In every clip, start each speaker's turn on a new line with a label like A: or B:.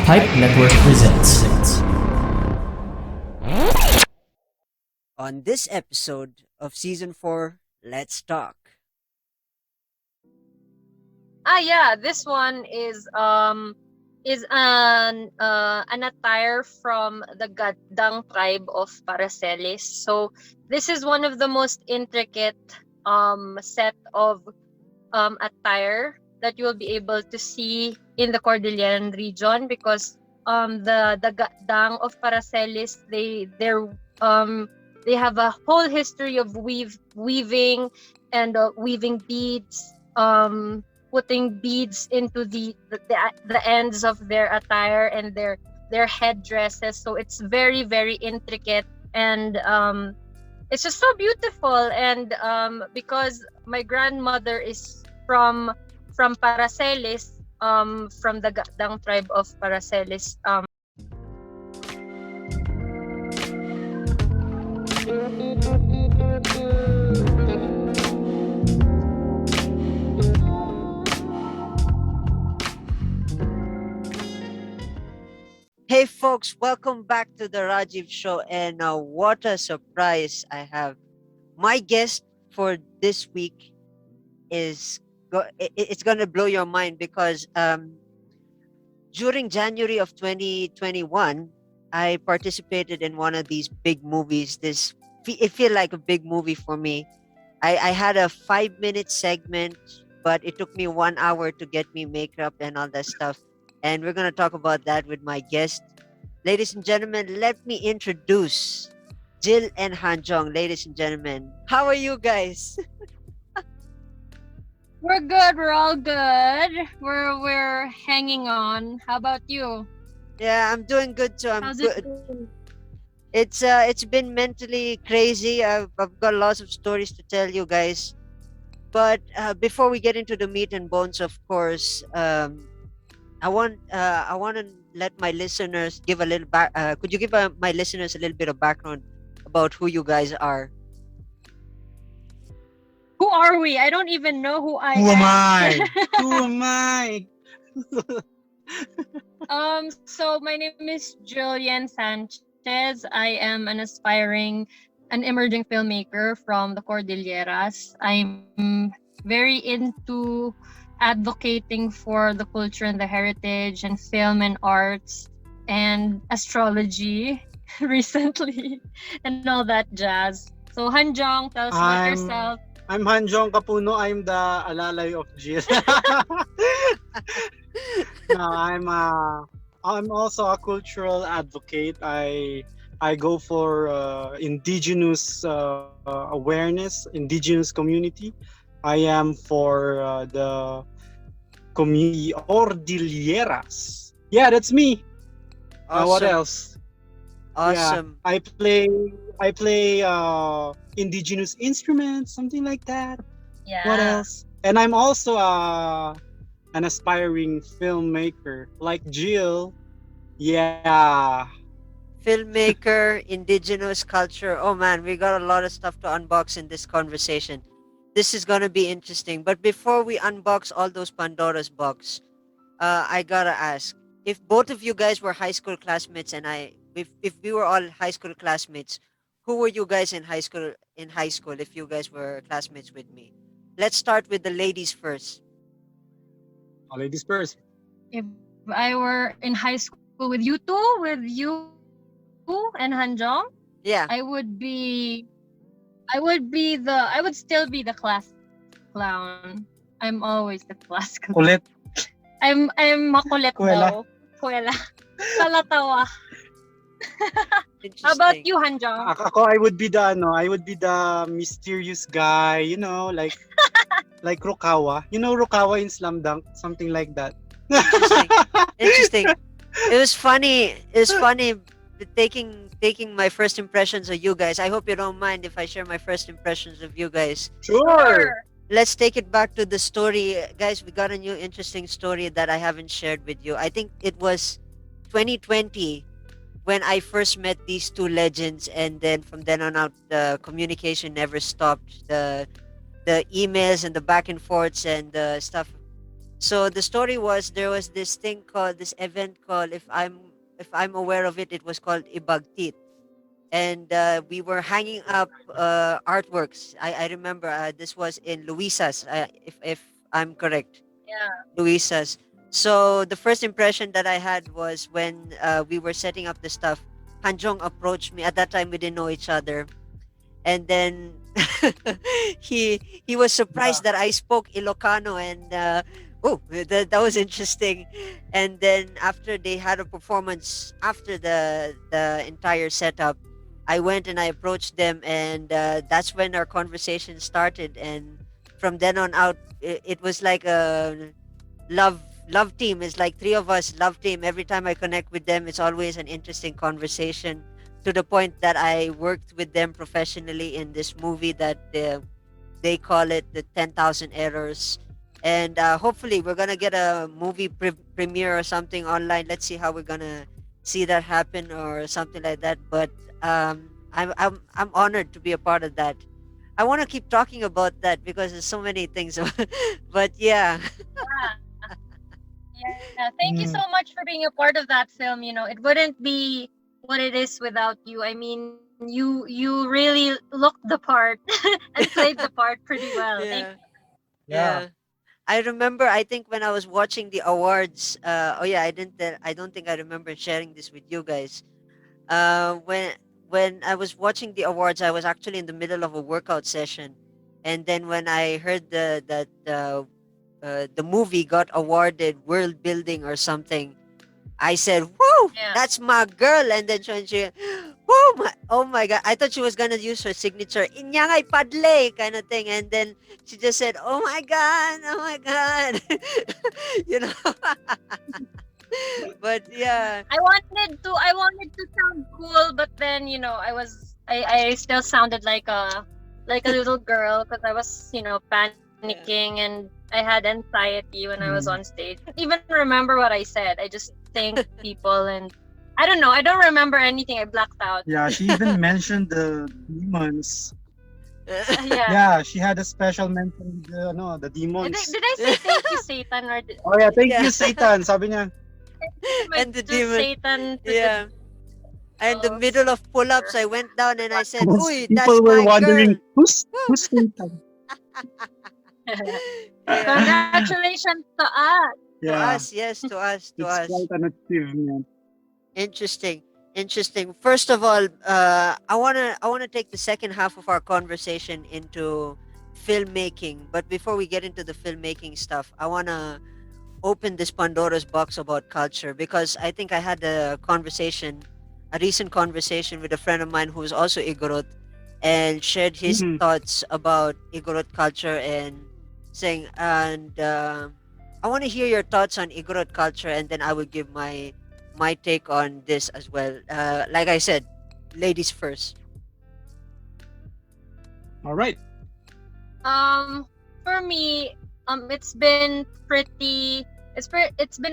A: Pipe Network presents.
B: On this episode of season 4, let's talk.
C: Yeah, this one is an attire from the Gadang tribe of Paracelis. So this is one of the most intricate set of attire that you will be able to see in the Cordilleran region, because the Gadang of Paracelis, they have a whole history of weaving and weaving beads, putting beads into the ends of their attire and their headdresses. So it's very, very intricate, and it's just so beautiful. And because my grandmother is from Paracelis, from the Gadang tribe of Paracelis.
B: Hey folks, welcome back to the Rajiv show, and what a surprise I have. My guest for this week is it's going to blow your mind because during January of 2021, I participated in one of these big movies. It feel like a big movie for me. I had a 5-minute segment, but it took me 1 hour to get me makeup and all that stuff. And we're gonna talk about that with my guest. Ladies and gentlemen, let me introduce Jill and Hanjong. Ladies and gentlemen, how are you guys?
C: We're good. We're all good. We're hanging on. How about you?
B: Yeah, I'm doing good too. I'm
C: How's it
B: good.
C: going?
B: It's been mentally crazy. I've got lots of stories to tell you guys. But before we get into the meat and bones, of course, I want to let my listeners give a little back. Could you give my listeners a little bit of background about who you guys are?
C: Who are we? I don't even know who I
D: Who am
C: am.
D: I? Who am I?
C: So my name is Julian Sanchez. I am an emerging filmmaker from the Cordilleras. I'm very into advocating for the culture and the heritage and film and arts and astrology recently and all that jazz. So Hanjong, tell us about
D: I'm
C: yourself.
D: I'm Handiong Kapuno. I'm the alalay of Giul. No, I'm also a cultural advocate. I go for indigenous awareness, indigenous community. I am for the community Cordilleras. Yeah, that's me. What
B: Awesome,
D: else? Yeah,
B: awesome.
D: I play indigenous instruments, something like that. What
C: Yeah.
D: else? And I'm also an aspiring filmmaker like Jill. Yeah.
B: Filmmaker, indigenous culture. Oh man, we got a lot of stuff to unbox in this conversation. This is gonna be interesting. But before we unbox all those Pandora's box, I gotta ask: if both of you guys were high school classmates, and if we were all high school classmates, who were you guys in high school? In high school, if you guys were classmates with me, let's start with the ladies first.
D: Ladies first.
C: If I were in high school with you and Hanjong,
B: Yeah,
C: I would still be the class clown. I'm always the class clown.
D: Kulit.
C: I'm makulit
D: Kuwela.
C: daw. Kuwela. Kalatawa. How about
B: interesting.
C: you, Hanjong?
D: Ako, I would be the mysterious guy, like Rukawa. You know Rukawa in Slam Dunk, something like that.
B: Interesting. Interesting. It was funny. It was funny taking my first impressions of you guys. I hope you don't mind if I share my first impressions of you guys.
D: Sure.
B: Let's take it back to the story, guys. We got a new interesting story that I haven't shared with you. I think it was 2020 when I first met these two legends, and then from then on out, the communication never stopped. The emails and the back and forths and the stuff So the story was there was this thing called this event called if I'm aware of it, it was called Ibagtit, and we were hanging up artworks. I remember this was in Luisa's, if I'm correct,
C: Yeah.
B: Luisa's. So the first impression that I had was when we were setting up the stuff. Hanjong approached me. At that time, we didn't know each other, and then he was surprised that I spoke Ilocano, and oh, that was interesting. And then after they had a performance after the entire setup, I went and I approached them, and that's when our conversation started. And from then on out, it was like a love team. It's like three of us love team. Every time I connect with them, it's always an interesting conversation, to the point that I worked with them professionally in this movie that they call it the 10,000 errors. And hopefully we're gonna get a movie premiere or something online. Let's see how we're gonna see that happen or something like that. But I'm honored to be a part of that. I want to keep talking about that because there's so many things. But yeah.
C: Yeah. Thank you so
D: Mm.
C: much for being a part of that film. It wouldn't be what it is without you. I mean, you really looked the part and played the part pretty well. Thank you.
B: Yeah.
D: Yeah.
B: Yeah. I remember, I think when I was watching the awards, oh yeah, I don't think I remember sharing this with you guys. When I was watching the awards, I was actually in the middle of a workout session, and then when I heard the movie got awarded world building or something, I said, "Whoa,
C: Yeah.
B: that's my girl!" And then when she, "Whoa, oh my god!" I thought she was gonna use her signature "Inyangay padle" kind of thing, and then she just said, "Oh my god, oh my god," you know. But yeah,
C: I wanted to sound cool, but then I still sounded like a little girl because I was
B: yeah.
C: panicking and I had anxiety when I was on
D: Mm.
C: stage. I don't even remember what I said. I just thanked people and I don't know. I don't remember anything. I blacked out.
D: Yeah, she even mentioned the demons.
C: Yeah.
D: Yeah, she had a special mention with the, no, the demons.
C: Did I say thank you, Satan, or
D: Oh yeah, thank
B: Yeah,
D: you, Satan. Sabi niya.
C: am I
B: and the
C: just
B: demon,
C: Satan to the
B: yeah. In the
C: oh,
B: middle of pull-ups,
C: sure.
B: I went down and I said,
D: Because
B: "Uy, that's
D: people were
B: my
D: wondering
B: girl." Woo!
D: who's Satan.
B: Yeah.
C: Congratulations to us.
B: To
D: Yeah,
B: us, yes, to us, to
D: it's
B: us.
D: quite an achievement.
B: Interesting. Interesting. First of all, I wanna take the second half of our conversation into filmmaking. But before we get into the filmmaking stuff, I wanna open this Pandora's box about culture, because I think I had a recent conversation with a friend of mine who's also Igorot, and shared his
D: Mm.
B: thoughts about Igorot culture, and saying, and I want to hear your thoughts on Igorot culture, and then I will give my take on this as well. Like I said, ladies first.
D: All right.
C: Um, for me, it's been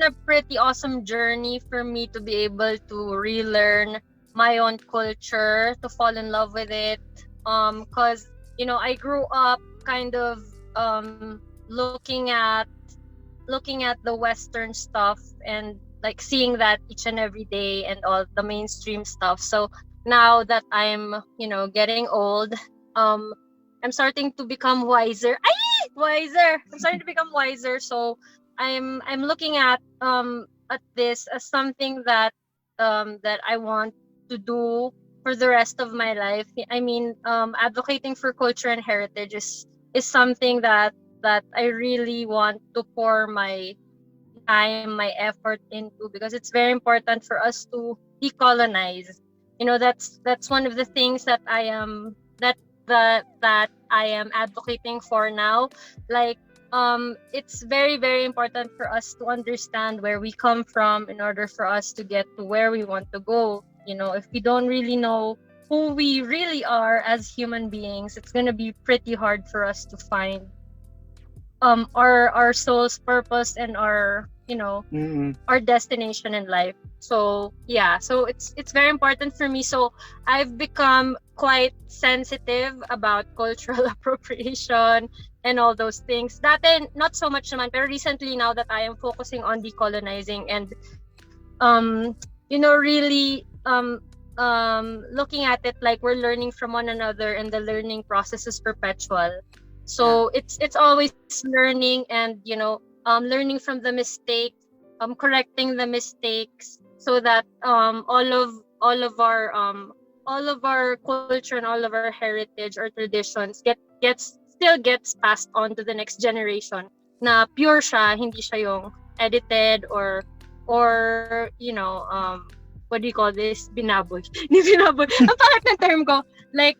C: a pretty awesome journey for me to be able to relearn my own culture, to fall in love with it. Cause I grew up kind of looking at the Western stuff and like seeing that each and every day and all the mainstream stuff. So now that I'm getting old, um I'm starting to become wiser. Wiser. I'm starting to become wiser. So I'm looking at this as something that I want to do for the rest of my life. I mean, advocating for culture and heritage is something that I really want to pour my time, my effort into, because it's very important for us to decolonize. That's one of the things that I am advocating for now. Like, it's very, very important for us to understand where we come from in order for us to get to where we want to go. If we don't really know who we really are as human beings, it's gonna be pretty hard for us to find our soul's purpose and
D: Mm-mm.
C: our destination in life. So yeah, so it's very important for me. So I've become quite sensitive about cultural appropriation and all those things. Dati, not so much naman, pero recently now that I am focusing on decolonizing and really looking at it like we're learning from one another, and the learning process is perpetual.
B: Yeah.
C: So it's always learning, and learning from the mistakes, correcting the mistakes, so that all of our culture and all of our heritage or traditions gets passed on to the next generation, na pure siya, hindi siya yung edited or what do you call this? Binaboy. Hindi binaboy. Ang pangit ng term ko. Like,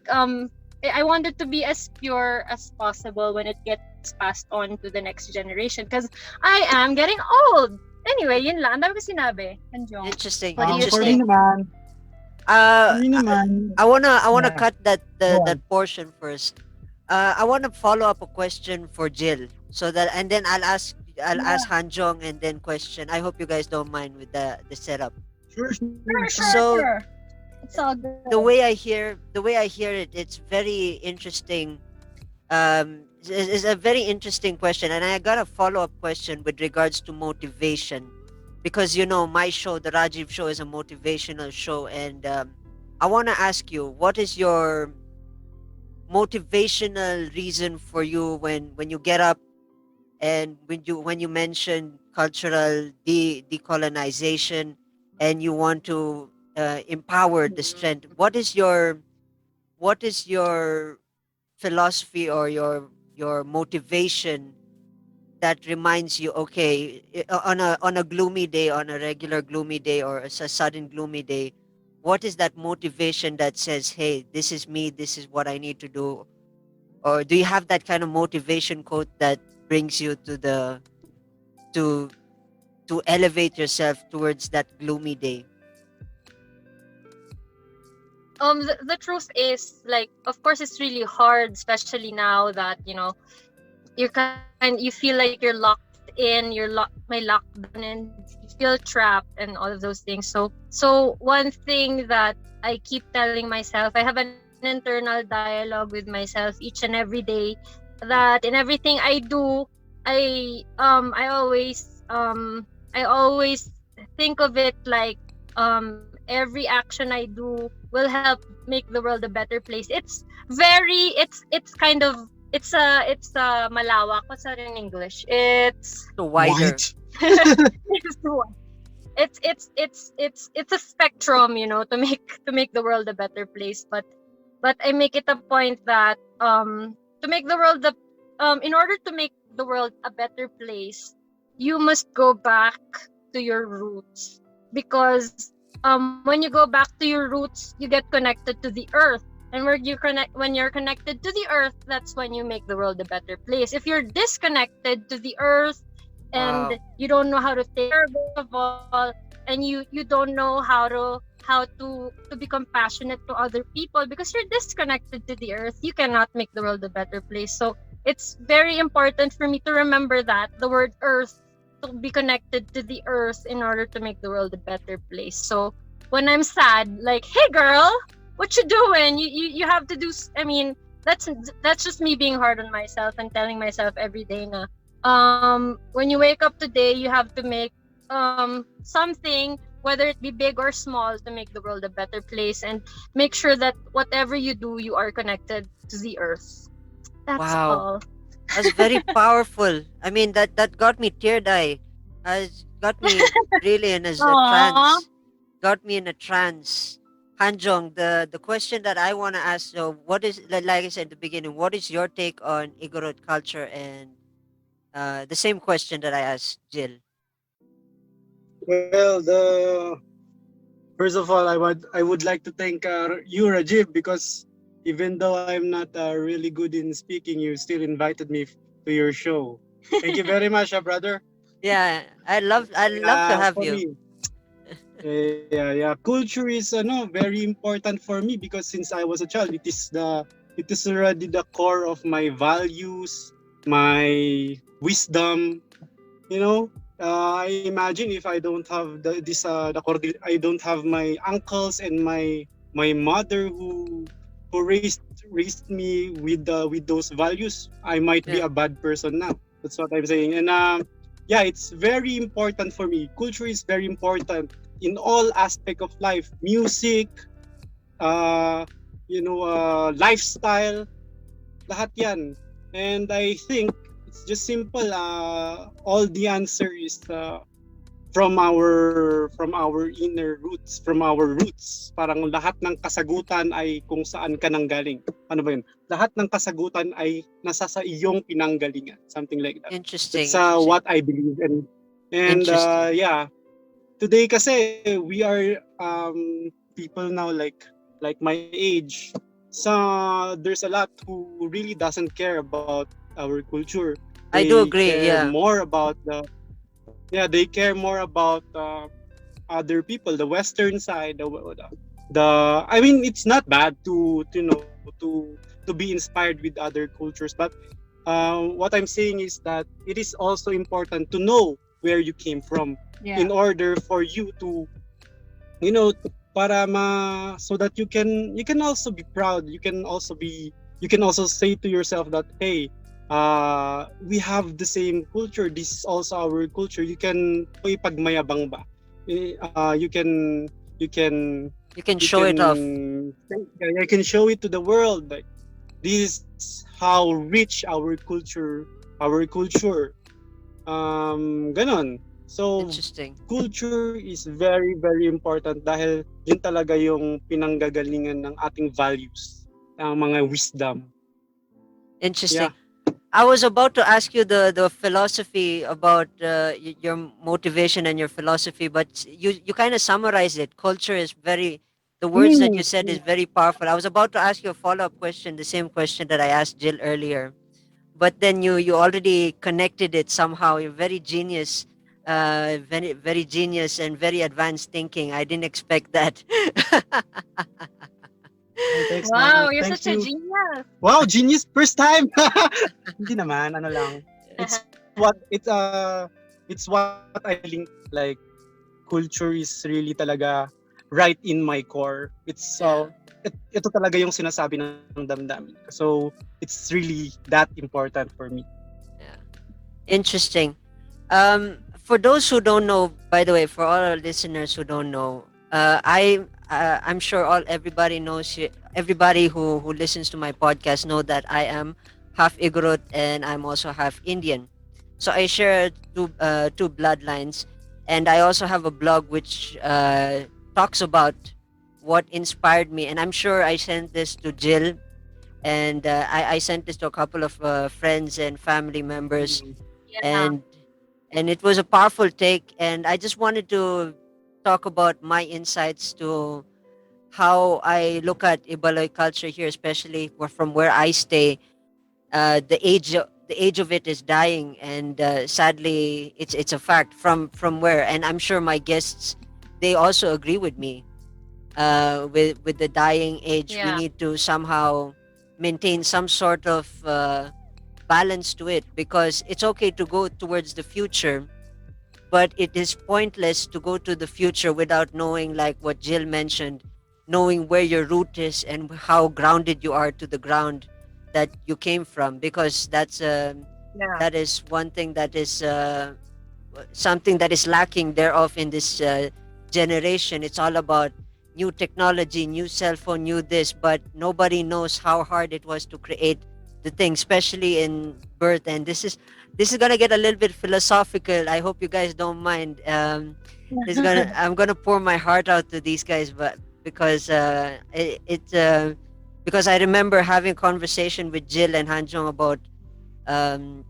C: I want it to be as pure as possible when it gets passed on to the next generation. Because I am getting old. Anyway, yun lang. Ang dami ko sinabi. Handiong.
B: Interesting.
C: What do you
D: For me
C: think?
D: naman,
B: Uh,
D: for me naman,
B: I wanna
A: Yeah.
B: cut
A: Go on.
B: that portion first. I wanna follow up a question for Jill, so that, and then I'll ask Hanjong and then question. I hope you guys don't mind with the setup.
D: sure,
B: So
C: Sure. It's all good.
B: the way I hear it, it's very interesting. Is a very interesting question, and I got a follow up question with regards to motivation, because my show, the Rajiv Show, is a motivational show, and I want to ask you, what is your motivational reason for you when you get up, and when you mention cultural decolonization, and you want to empower the strength? What is your philosophy, or your motivation, that reminds you, okay, on a gloomy day, on a regular gloomy day, or a sudden gloomy day, what is that motivation that says, hey, this is me, this is what I need to do? Or do you have that kind of motivation quote that brings you to to elevate yourself towards that gloomy day?
C: The truth is, like, of course it's really hard, especially now that you feel like you're locked in, my lockdown, and you feel trapped and all of those things. So one thing that I keep telling myself, I have an internal dialogue with myself each and every day, that in everything I do, I always think of it like, every action I do will help make the world a better place. It's kind of, it's a malawak. What's that in English?
B: So wider.
D: white.
C: It's a spectrum, to make the world a better place. But I make it a point that, to make the world in order to make the world a better place, you must go back to your roots, because when you go back to your roots, you get connected to the earth. And when you're connected to the earth, that's when you make the world a better place. If you're disconnected to the earth,
B: Wow.
C: and you don't know how to take care of all, and you don't know how to be compassionate to other people, because you're disconnected to the earth, you cannot make the world a better place. So it's very important for me to remember that the word earth, to be connected to the earth in order to make the world a better place. So when I'm sad, like, hey girl, what you doing? You have to do. I mean, that's just me being hard on myself and telling myself every day na, when you wake up today, you have to make something, whether it be big or small, to make the world a better place, and make sure that whatever you do, you are connected to the earth. That's
B: Wow.
C: all.
B: That's very powerful. I mean, that got me teared eye. Got me really in a
C: Aww.
B: trance. Got me in a trance. Hanjong, the question that I want to ask, so what is, like I said at the beginning, what is your take on Igorot culture, and the same question that I asked Jill?
D: Well, the first of all, I would like to thank you, Rajiv, because even though I'm not really good in speaking, you still invited me to your show. Thank you very much, brother.
B: Yeah, I love to have
D: For
B: you.
D: me, yeah. Culture is no very important for me, because since I was a child, it is already the core of my values, my wisdom. You know, I imagine if I don't have the Cordil, I don't have my uncles and my mother who raised me with those values, I might be
B: Yeah.
D: a bad person now. That's what I'm saying. And yeah, it's very important for me. Culture is very important in all aspect of life. Music, uh, lifestyle, lahat yan. And I think it's just simple. All the answer is from our inner roots, from our roots. Parang lahat ng kasagutan ay kung saan ka nang galing. Ano ba yun? Lahat ng kasagutan ay nasa sa iyong pinanggalingan. Something like that.
B: Interesting.
D: That's
B: Interesting.
D: what I believe. And
B: Interesting.
D: yeah, today kasi we are people now like my age. So there's a lot who really doesn't care about our culture.
B: I do
D: They
B: agree.
D: care
B: Yeah.
D: more about they care more about other people, the Western side, the I mean, it's not bad to be inspired with other cultures, but what I'm saying is that it is also important to know where you came from
C: Yeah.
D: in order for you to you know para so that you can also be proud, you can also say to yourself that, hey, we have the same culture, this is also our culture. You can ipagmayabang ba. You can
B: You can
D: you
B: show it off.
D: can you can show it to the world, like this is how rich our culture ganon. So
B: Interesting.
D: culture is very very important dahil yun talaga yung pinanggagalingan ng ating values, ang mga wisdom.
B: Interesting.
D: Yeah.
B: I was about to ask you the philosophy about your motivation and your philosophy, but you kind of summarized it. Culture is very, the words that you
D: Mm,
B: said is very powerful. I was about to ask you a follow up question, the same question that I asked Jill earlier, but then you already connected it somehow. You're very genius, very very genius and very advanced thinking. I didn't expect that.
D: oh, thanks
C: Wow,
D: man.
C: you're
D: Thank
C: such a
D: you.
C: genius.
D: Wow, genius first time. Hindi naman, ano lang. It's what I believe, like culture is really talaga right in my core.
B: Yeah,
D: Ito talaga yung sinasabi ng damdamin. So it's really that important for me.
B: yeah. Interesting. For those who don't know, by the way, for all our listeners who don't know, I'm sure everybody knows everybody who listens to my podcast know that I am half Igorot and I'm also half Indian. So I share two bloodlines, and I also have a blog which talks about what inspired me. And I'm sure I sent this to Jill, and I sent this to a couple of friends and family members,
D: Mm.
C: Yeah.
B: and it was a powerful take. And I just wanted to talk about my insights to how I look at Ibaloy culture here, especially from where I stay. The age of it is dying, and sadly, it's a fact. From where, and I'm sure my guests they also agree with me. With the dying age, we
C: Yeah.
B: need to somehow maintain some sort of balance to it, because it's okay to go towards the future, but it is pointless to go to the future without knowing, like what Jill mentioned, knowing where your root is and how grounded you are to the ground that you came from, because
C: Yeah.
B: that is one thing that is something that is lacking thereof in this generation. It's all about new technology, new cell phone, new this, but nobody knows how hard it was to create the thing, especially in birth. And this is gonna get a little bit philosophical. I hope you guys don't mind. I'm gonna pour my heart out to these guys, but because I remember having a conversation with Jill and Hanjong about um,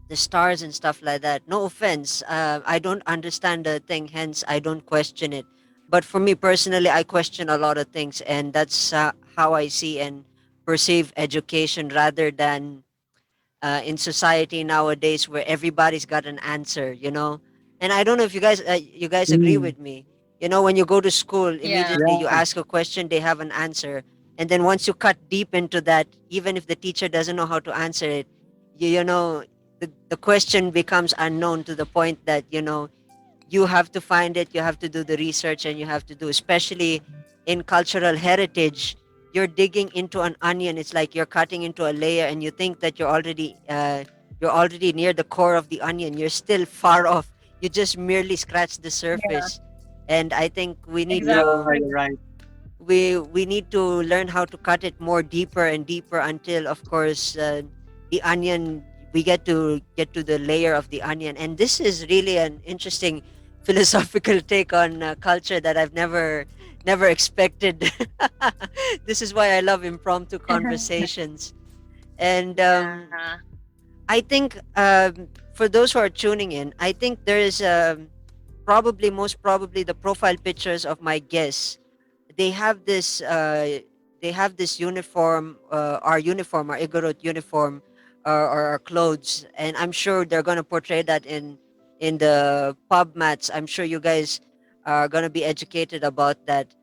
B: the stars and stuff like that. No offense. I don't understand the thing, hence I don't question it. But for me personally, I question a lot of things, and that's how I see and perceive education, rather than in society nowadays where everybody's got an answer, And I don't know if you guys agree
D: Mm.
B: with me. When you go to school,
C: Yeah.
B: immediately you
D: Yeah.
B: ask a question, they have an answer, and then once you cut deep into that, even if the teacher doesn't know how to answer it, the question becomes unknown, to the point that you have to find it, you have to do the research, and you have to do, especially in cultural heritage. you're digging into an onion. It's like you're cutting into a layer, and you think that you're already near the core of the onion. You're still far off. You just merely scratch the
C: Yeah,
B: surface. And I think
D: Yeah,
C: exactly.
D: you're right.
B: we need to learn how to cut it more deeper and deeper until, of course, the onion, we get to the layer of the onion. And this is really an interesting philosophical take on culture that I've never expected. This is why I love impromptu conversations. And
C: Yeah.
B: I think, for those who are tuning in, I think there is, probably, most probably, the profile pictures of my guests. They have this uniform, our Igorot uniform, or our clothes, and I'm sure they're gonna portray that in the pub mats. I'm sure you guys are gonna be educated about that.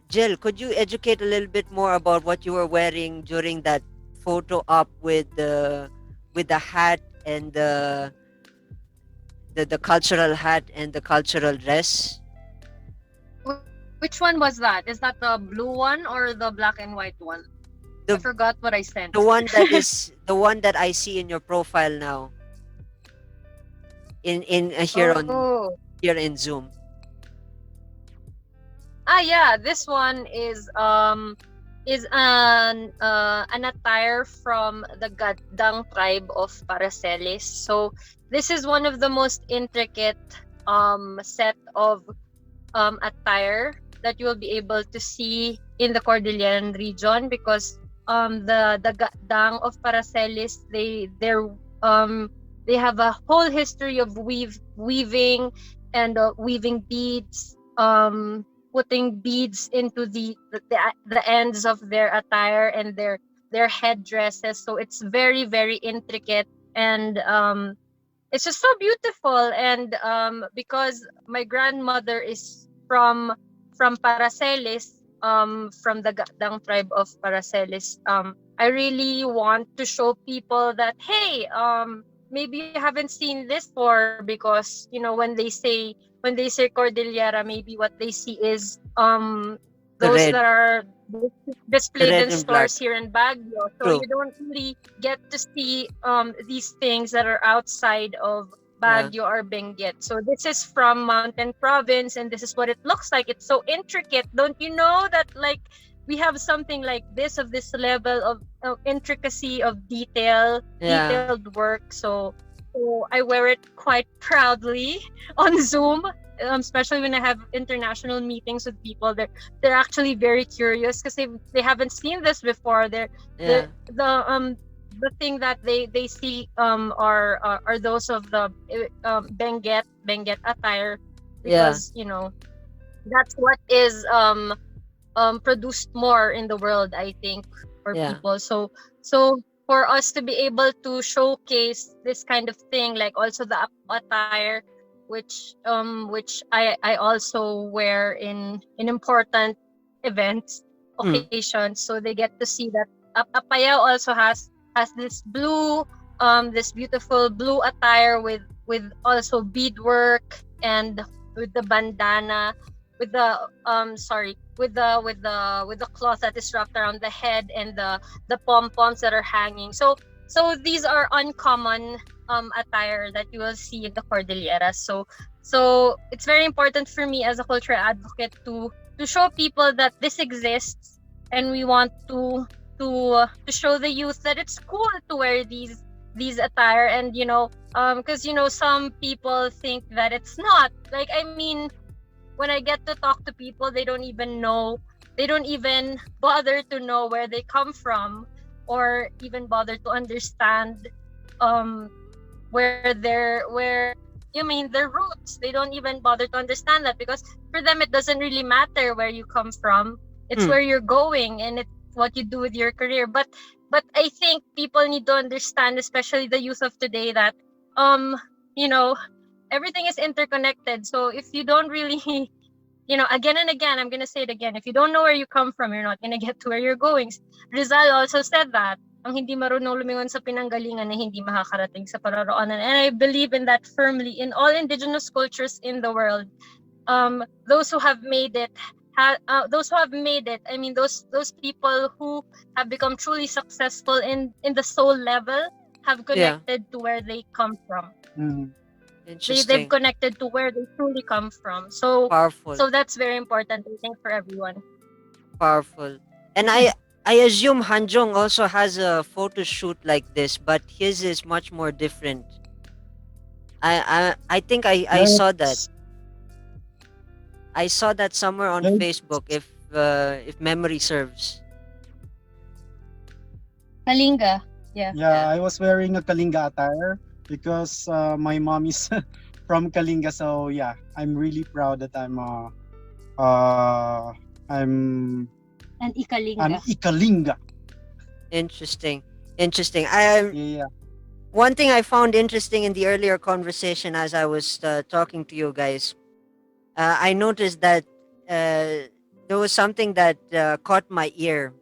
B: Jill, could you educate a little bit more about what you were wearing during that photo op with the hat and the cultural hat and the cultural dress?
C: Which one was that? Is that the blue one or the black and white one? I
B: The
C: forgot what I sent.
B: the one that I see in your profile now, in
C: Oh.
B: here in Zoom.
C: Yeah, this one is an attire from the Gadang tribe of Paracelis. So this is one of the most intricate set of attire that you will be able to see in the Cordilleran region, because the Gadang of Paracelis, they have a whole history of weaving and weaving beads, putting beads into the ends of their attire and their headdresses. So it's very, very intricate, and it's just so beautiful. And because my grandmother is from Paracelis, from the Gadang tribe of Paracelis, I really want to show people that, hey, maybe you haven't seen this before, because when they say Cordillera, maybe what they see is
B: The
C: those
B: red,
C: that are
B: the
C: displayed
B: red
C: in
B: and black.
C: stores here in Baguio. So
B: True.
C: you don't really get to see these things that are outside of
B: Yeah.
C: Baguio or Benguet. So this is from Mountain Province, and this is what it looks like. It's so intricate. Don't you know that, like, we have something like this, of this level of intricacy, of
B: Yeah.
C: detailed work. So I wear it quite proudly on Zoom. Especially when I have international meetings with people, they're actually very curious, because they haven't seen this before.
B: Yeah.
C: The thing that they see are those of the Benguet attire,
B: Yeah.
C: because that's what is produced more in the world, I think, for
B: Yeah.
C: people. So for us to be able to showcase this kind of thing, like also the attire, which I also wear in important events,
B: Mm.
C: occasions, so they get to see that Apaya also has this beautiful blue attire with also beadwork, and with the bandana, with the with the cloth that is wrapped around the head, and the pom poms that are hanging. So these are uncommon attire that you will see in the Cordillera. So it's very important for me as a cultural advocate to show people that this exists, and we want to show the youth that it's cool to wear these attire. And because some people think that it's not, like, I mean, when I get to talk to people, they don't even bother to know where they come from, or even bother to understand um where you mean their roots. They don't even bother to understand that, because for them it doesn't really matter where you come from. It's
B: Mm.
C: where you're going, and it's what you do with your career. But I think people need to understand, especially the youth of today, that um you know everything is interconnected. So if you don't really again and again, I'm gonna say it again, if you don't know where you come from, you're not gonna get to where you're going. Rizal also said that ang hindi marunong lumingon sa pinanggalingan ay hindi makakarating sa paroroonan. And I believe in that firmly. In all indigenous cultures in the world, those who have made it those who have made it. I mean, those people who have become truly successful in the soul level have
B: Yeah,
C: connected to where they come from.
D: Mm.
C: They've
B: interesting.
C: connected to where they truly come from. So
B: Powerful.
C: so that's very important, I think, for everyone.
B: Powerful. And I assume Hanjong also has a photo shoot like this, but his is much more different. I think I
D: Yeah,
B: saw that.
D: it's,
B: I saw that somewhere on
D: yeah,
B: Facebook if memory serves.
C: Kalinga. Yeah.
D: yeah,
B: Yeah.
D: I was wearing a Kalinga attire because my mom is from Kalinga. So yeah, I'm really proud that uh I'm
C: And
D: I'm
C: Ikalinga.
D: Ikalinga.
B: Interesting. Interesting. I
D: Yeah.
B: One thing I found interesting in the earlier conversation as I was talking to you guys, I noticed that there was something that caught my ear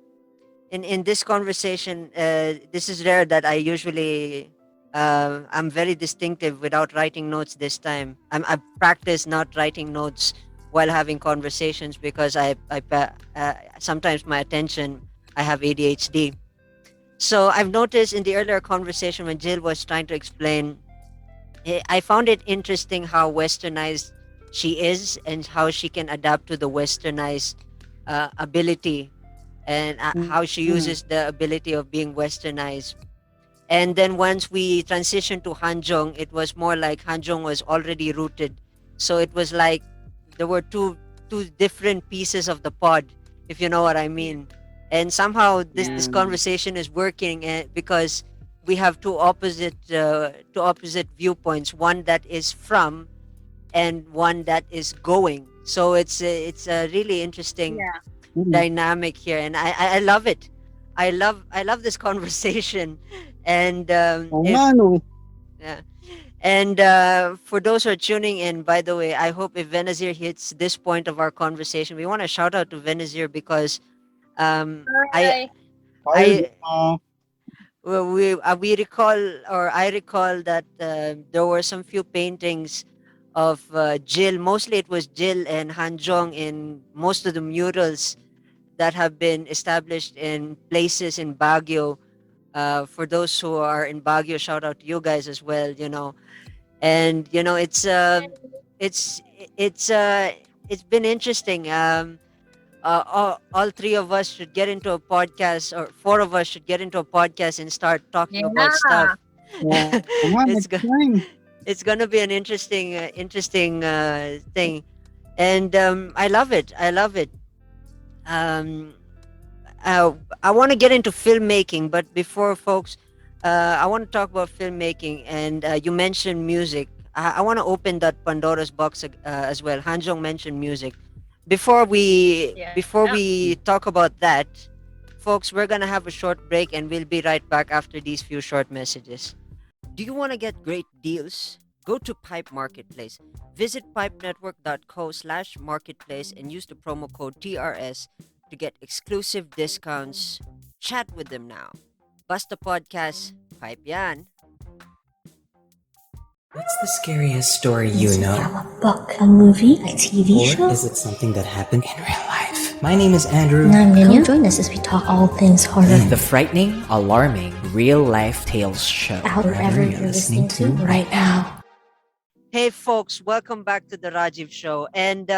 B: in this conversation. This is rare that I usually I'm very distinctive without writing notes this time. I practice not writing notes while having conversations because sometimes my attention, I have ADHD. So I've noticed in the earlier conversation when Jill was trying to explain, I found it interesting how westernized she is and how she can adapt to the westernized ability and how she
D: Mm.
B: uses the ability of being westernized. And then once we transitioned to Hanjong, it was more like Hanjong was already rooted. So it was like there were two different pieces of the pod, if you know what I
C: Yeah.
B: mean. And somehow this
D: Mm.
B: conversation is working because we have two opposite viewpoints, one that is from and one that is going. So it's a really interesting
C: Yeah.
D: Mm.
B: dynamic here, and I love it. I love this conversation, and
D: Oo nga,
B: if
D: no.
B: yeah. And for those who are tuning in, by the way, I hope if Venazir hits this point of our conversation, we want to shout out to Venazir because um, I
C: Hi.
D: Ay,
B: I well, we recall, or I recall that there were some few paintings of Jill. Mostly it was Jill and Hanjong in most of the murals that have been established in places in Baguio. For those who are in Baguio, shout out to you guys as well. And it's it's uh, it's been interesting. All three of us should get into a podcast, or four of us should get into a podcast and start talking about
C: Yeah.
B: stuff.
D: oo nga, next
B: it's go-
D: time.
B: it's gonna be an interesting thing, and I love it. I love it. Um, uh, I want to get into filmmaking, but before, folks, I want to talk about filmmaking. And you mentioned music. I want to open that Pandora's box as well. Hanjong mentioned music.
C: Yeah.
B: Before we talk about that, folks, we're gonna have a short break, and we'll be right back after these few short messages. Do you want to get great deals? Go to Pipe Marketplace. Visit pipenetwork.co/marketplace and use the promo code TRS to get exclusive discounts. Chat with them now. Basta Podcast, Pipe yan.
A: What's the scariest story
E: Is
A: you
E: it
A: know?
E: from a book, a movie, a TV
A: Or
E: show?
A: is it something that happened in real life? My name is Andrew.
E: And I'm Nina. Come join us as we talk all things horror
A: The frightening, alarming, real life tales show.
E: out wherever you're listening to right now.
B: Hey, folks, welcome back to the Rajiv Show. And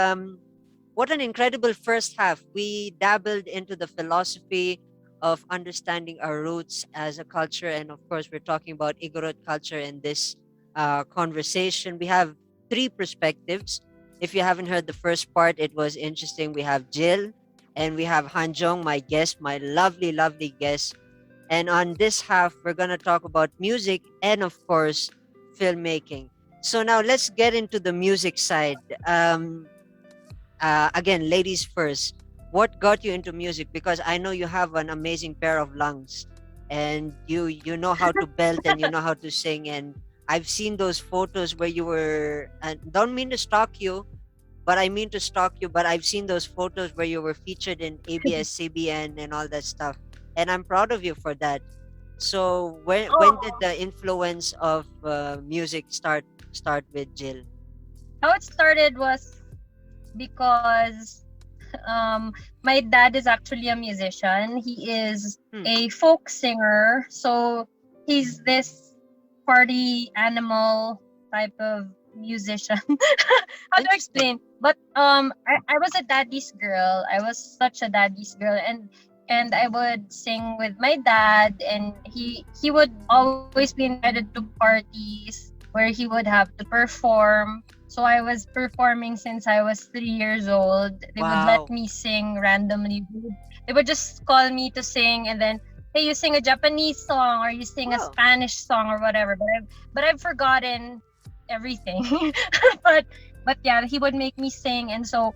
B: what an incredible first half. We dabbled into the philosophy of understanding our roots as a culture. And of course, we're talking about Igorot culture in this conversation. We have three perspectives. If you haven't heard the first part, it was interesting. We have Jill and we have Hanjong, my guest, my lovely, lovely guest. And on this half, we're going to talk about music and, of course, filmmaking. So now let's get into the music side. Again, ladies first. What got you into music? Because I know you have an amazing pair of lungs, and you know how to belt and you know how to sing. And I've seen those photos where you were. And don't mean to stalk you, but I mean to stalk you. But I've seen those photos where you were featured in ABS, CBN, and all that stuff. And I'm proud of you for that. So when did
C: Oh,
B: the influence of music start with Jill?
C: how it started was because My dad is actually a musician. He is
B: Hmm.
C: a folk singer. So he's this party animal type of musician. How to
B: Interesting.
C: explain? But I was a daddy's girl. I was such a daddy's girl, and I would sing with my dad, and he would always be invited to parties where he would have to perform. So I was performing since I was 3 years old. They would let
B: Wow.
C: me sing randomly. They would just call me to sing, and then, hey, you sing a Japanese song or you sing a
B: Wow.
C: Spanish song or whatever. But I've forgotten everything. but but yeah, he would make me sing, and so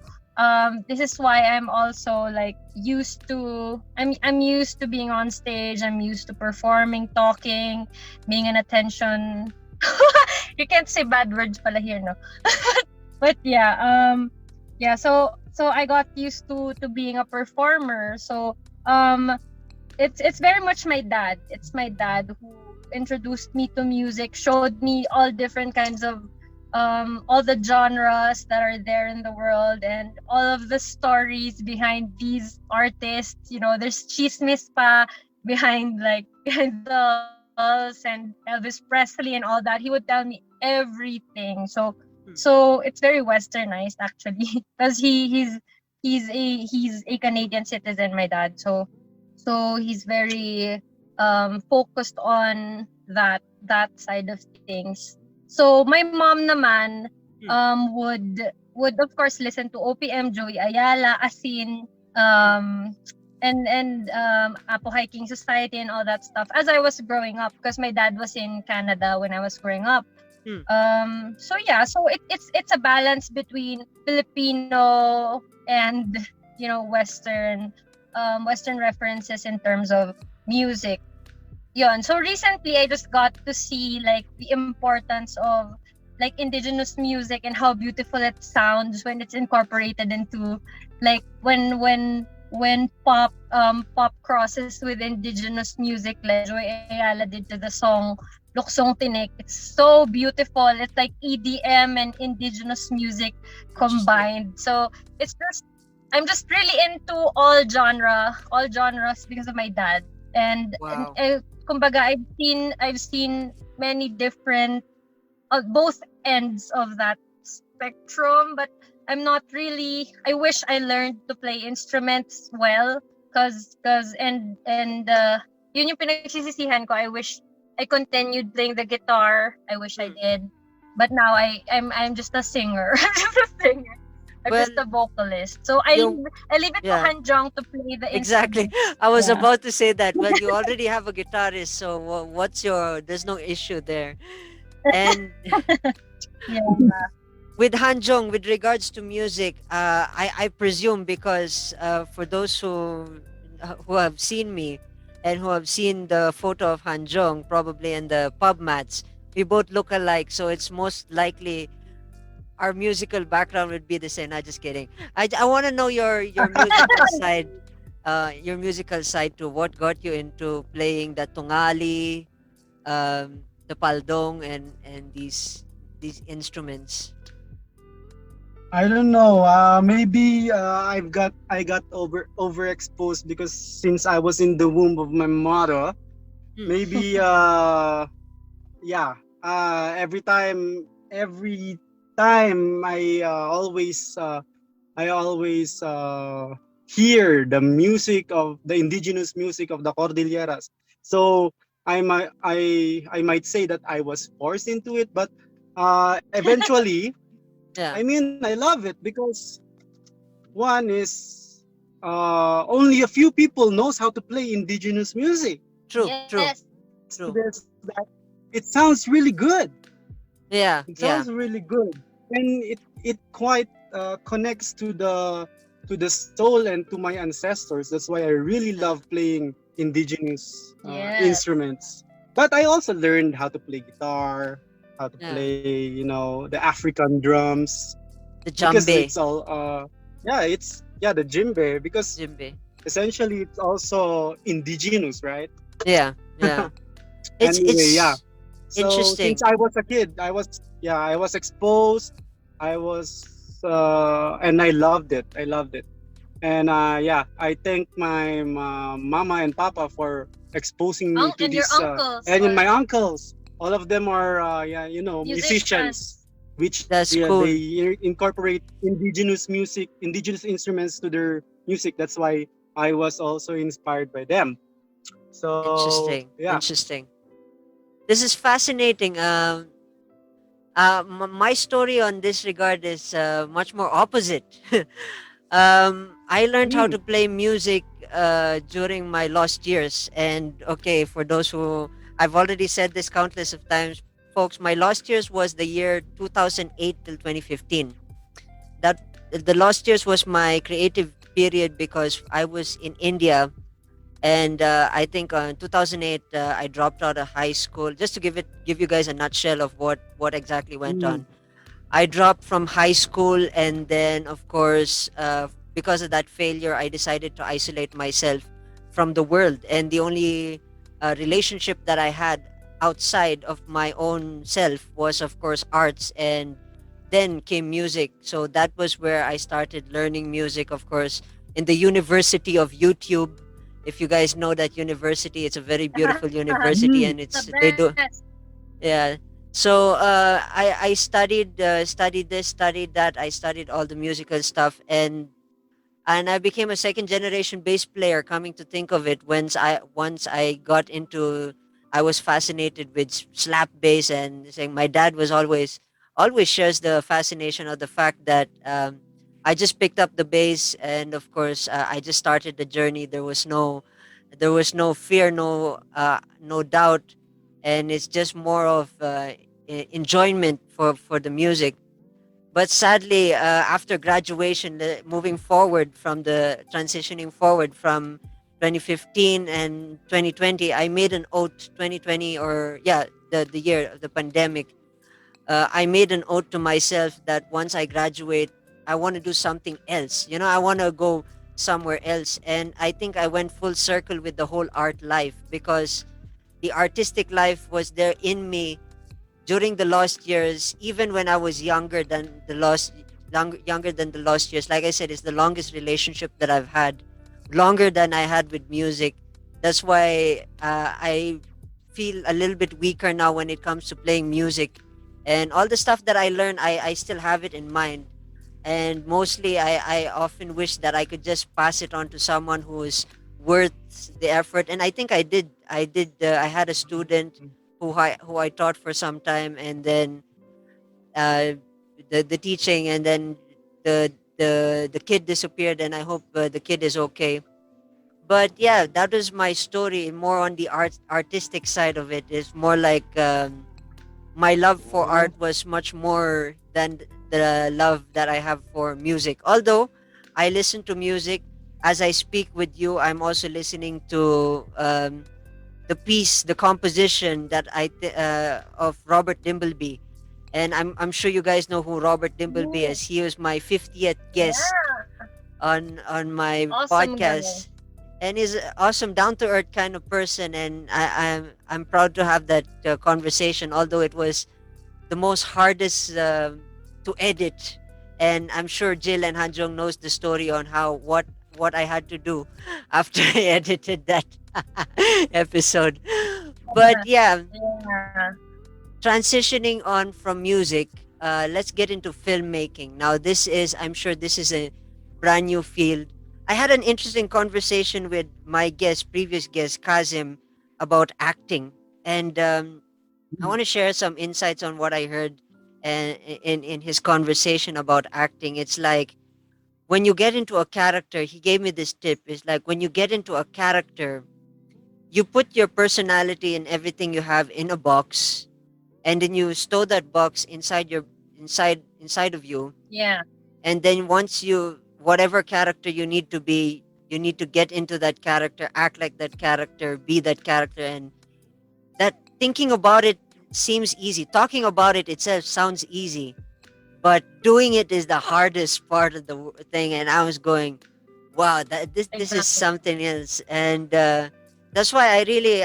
C: this is why I'm also like used to I'm used to being on stage. I'm used to performing, talking, being an attention. You can't say bad words pala here, no. But yeah, yeah, so I got used to being a performer. So it's very much my dad. It's my dad who introduced me to music, showed me all different kinds of all the genres that are there in the world, and all of the stories behind these artists. There's chismis pa behind, like, behind the Beatles and Elvis Presley and all that. He would tell me everything. So
B: Hmm.
C: so it's very westernized, actually, because he's a Canadian citizen, my dad. So he's very focused on that side of things. So my mom naman
B: Hmm.
C: would of course listen to OPM, Joey Ayala, Asin,
B: Hmm.
C: Apo Hiking Society and all that stuff as I was growing up, because my dad was in Canada when I was growing up.
B: Hmm.
C: So yeah, so it's a balance between Filipino and Western references in terms of music. Yon. So recently I just got to see like the importance of like indigenous music and how beautiful it sounds when it's incorporated into, like, when pop crosses with indigenous music, like Joy Ayala did to the song Luksong Tinik. It's so beautiful. It's like EDM and indigenous music
B: Interesting.
C: combined. So it's just I'm just really into all genres because of my dad. And
B: Wow.
C: kumbaga, I've seen many different both ends of that spectrum, but I'm not really. I wish I learned to play instruments well, cause yun yung pinagsisisihan ko. I wish I continued playing the guitar. I wish I
B: Hmm.
C: did, but now I'm just a singer. I'm just a singer. I'm
B: Well,
C: just a vocalist. So
B: you
C: I leave it to
B: yeah,
C: Hanjong to play the
B: exactly.
C: instruments.
B: I was
C: Yeah.
B: about to say that. Well, you already have a guitarist, so what's your? There's no issue there. And
C: Yeah.
B: with Hanjong, with regards to music, I presume because for those who have seen me and who have seen the photo of Hanjong, probably in the pub mats, we both look alike. So it's most likely our musical background would be the same. Not just kidding. I want to know your musical side. Your musical side to what got you into playing the tungali, the paldong, and these instruments.
D: I don't know. Maybe I got overexposed because since I was in the womb of my mother,
B: Hmm.
D: maybe yeah. Every time I always hear the music of the indigenous music of the Cordilleras. So I might say that I was forced into it, but eventually,
B: Yeah.
D: I mean, I love it because one is only a few people knows how to play indigenous music.
B: True. True.
C: Yes.
B: True.
D: There's that. It sounds really good.
B: Yeah.
D: It
B: Yeah.
D: sounds really good, and it quite connects to the soul and to my ancestors. That's why I really
B: Yeah.
D: love playing indigenous
C: Yes.
D: instruments. But I also learned how to play guitar, how to
B: Yeah.
D: play the African drums,
B: The
D: because
B: jambe.
D: it's all the djembe, because
B: Jambe.
D: essentially it's also indigenous, right?
B: Yeah. Yeah.
D: Anyway, yeah.
B: It's
D: So since
B: interesting.
D: I was a kid, I was exposed. I was and I loved it. I loved it. And yeah, I thank my mama and papa for exposing me to
C: And your
D: this.
C: uncles
D: And
C: are
D: my uncles, all of them are yeah, musicians,
C: musicians.
D: which
B: That's
D: yeah,
B: cool.
D: they incorporate indigenous music, indigenous instruments to their music. That's why I was also inspired by them. So
B: Interesting.
D: yeah.
B: Interesting. This is fascinating. My story on this regard is much more opposite. I learned how
D: Mm,
B: to play music during my lost years. And okay, for those who I've already said this countless of times, folks, my lost years was the year 2008 till 2015. That the lost years was my creative period because I was in India, and I think in 2008 I dropped out of high school. Just to give you guys a nutshell of what exactly went
D: mm,
B: on. I dropped from high school, and then, of course, because of that failure, I decided to isolate myself from the world. And the only relationship that I had outside of my own self was, of course, arts, and then came music. So that was where I started learning music, of course, in the University of YouTube. If you guys know that university, it's a very beautiful university,
D: mm,
B: and
C: The
B: they do,
C: best.
B: yeah. So I studied this, studied that. I studied all the musical stuff, and I became a second generation bass player. Coming to think of it, once I got into, I was fascinated with slap bass, and saying my dad was always shares the fascination of the fact that I just picked up the bass, and of course I just started the journey. There was no fear, no doubt, and it's just more of enjoyment for the music. But sadly, after graduation, moving forward from the transitioning forward from 2015 and 2020, I made an oath. 2020, or yeah, the year of the pandemic, I made an oath to myself that once I graduate, I want to do something else. I want to go somewhere else. And I think I went full circle with the whole art life, because the artistic life was there in me during the lost years, even when I was younger than the lost years. Like I said, it's the longest relationship that I've had, longer than I had with music. That's why I feel a little bit weaker now when it comes to playing music, and all the stuff that I learned, I still have it in mind. And mostly, I often wish that I could just pass it on to someone who is worth the effort. And I think I had a student who I taught for some time, and then uh, the teaching, and then the kid disappeared, and I hope the kid is okay. But yeah, that was my story. More on the artistic side of it, is more like my love for
D: oh,
B: art was much more than the love that I have for music. Although I listen to music as I speak with you, I'm also listening to the piece, the composition that of Robert Dimbleby. And I'm sure you guys know who Robert Dimbleby
C: Ooh,
B: is. He was my 50th guest
C: yeah.
B: on my
C: Awesome guy.
B: podcast, and he's an awesome, down to earth kind of person. And I'm proud to have that conversation, although it was the most hardest to edit. And I'm sure Jill and Hanjong knows the story on how what I had to do after I edited that episode. But yeah,
C: Yeah.
B: transitioning on from music, let's get into filmmaking. Now, I'm sure this is a brand new field. I had an interesting conversation with my previous guest, Kazim, about acting. And I want to share some insights on what I heard in his conversation about acting. It's like when you get into a character, he gave me this tip. It's like when you get into a character, you put your personality and everything you have in a box, and then you store that box inside of you.
C: Yeah.
B: And then once you, whatever character you need to be, you need to get into that character, act like that character, be that character. And that, thinking about it seems easy, talking about it itself sounds easy, but doing it is the hardest part of the thing. And I was going, wow, this is
C: Exactly.
B: something else. And that's why I really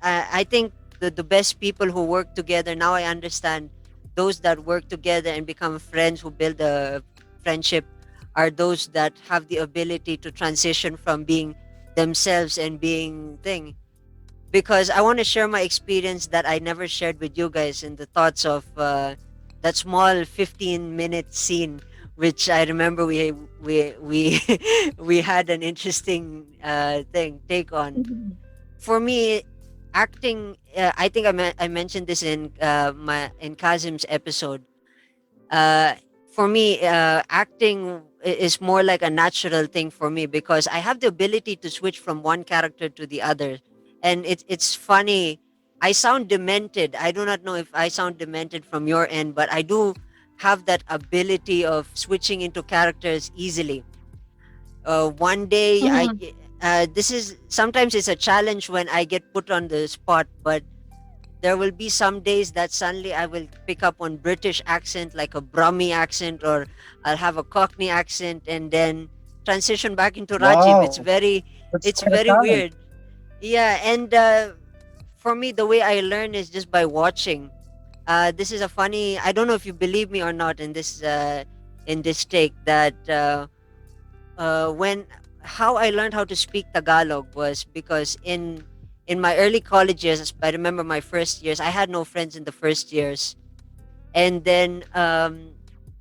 B: I think the best people who work together, now I understand, those that work together and become friends, who build a friendship, are those that have the ability to transition from being themselves and being thing. Because I want to share my experience that I never shared with you guys in the thoughts of that small 15-minute scene, which I remember we we had an interesting thing take on. For me, acting. I think I mentioned this in my in Kazim's episode. uh, for me, acting is more like a natural thing for me because I have the ability to switch from one character to the other, and it's funny. I sound demented. I do not know if I sound demented from your end, but I do have that ability of switching into characters easily. One day, I
C: Mhm.
B: this is sometimes it's a challenge when I get put on the spot, but there will be some days that suddenly I will pick up on British accent, like a Brummy accent, or I'll have a Cockney accent, and then transition back into Rajiv.
F: Wow, that's
B: It's
F: quite a
B: very
F: talent.
B: weird. Yeah, and for me, the way I learn is just by watching. This is a funny. I don't know if you believe me or not in this take that when how I learned how to speak Tagalog was because in my early college years, I remember my first years, I had no friends in the first years, and then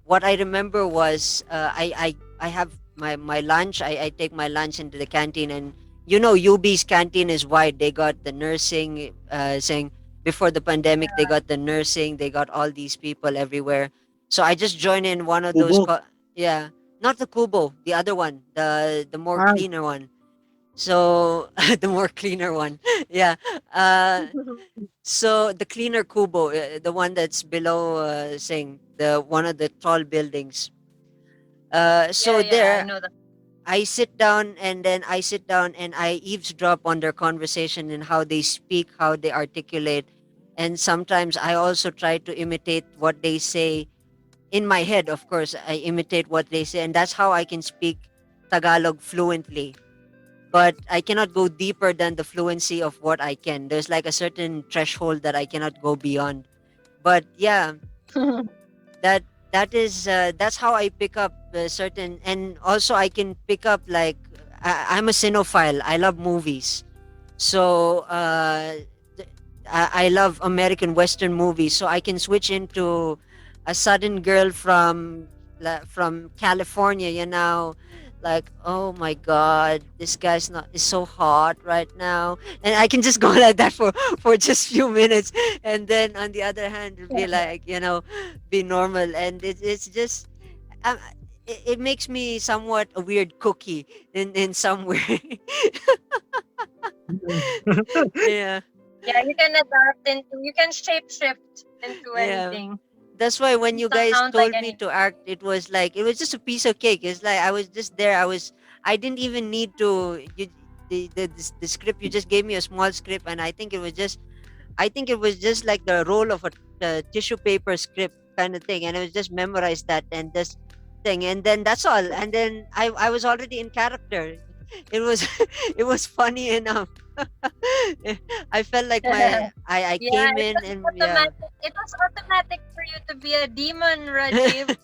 B: what I remember was I have my lunch. I take my lunch into the canteen, and UB's canteen is wide. They got the nursing, saying before the pandemic, they got the nursing. They got all these people everywhere. So I just joined in one of those.
D: Kubo.
B: Yeah, not the Kubo, the other one, the more
D: Ah,
B: cleaner one. So the more cleaner one, yeah. Uh, so the cleaner Kubo, the one that's below, saying the one of the tall buildings.
C: Yeah,
B: So
C: yeah, I
B: there,
C: know that.
B: I sit down and then I sit down and I eavesdrop on their conversation and how they speak, how they articulate, and sometimes I also try to imitate what they say in my head. Of course, I imitate what they say, and that's how I can speak Tagalog fluently. But I cannot go deeper than the fluency of what I can. There's like a certain threshold that I cannot go beyond. But yeah, that that's how I pick up certain, and also I can pick up like I'm a cinephile. I love movies, so th- I love American Western movies. So I can switch into a sudden girl from California. Like, oh my God, this guy's not is so hot right now, and I can just go like that for just few minutes, and then on the other hand, it'll be like be normal, and it's just um, it makes me somewhat a weird cookie in some way. Yeah.
C: Yeah, you can adapt into, you can shape shift into
B: Yeah.
C: anything.
B: That's why when
C: You
B: you
C: sound
B: guys
C: like
B: told
C: any.
B: me to act, it was just a piece of cake. It's like I was just there. I didn't even need to. The script you just gave me a small script, and I think it was just like the roll of a tissue paper script kind of thing, and it was just memorize that and this thing, and then that's all. And then I was already in character. It was it was funny enough. I felt like I
C: Yeah,
B: came
C: it
B: in
C: was
B: and yeah.
C: automatic. It was automatic for you to be a demon, Rajiv.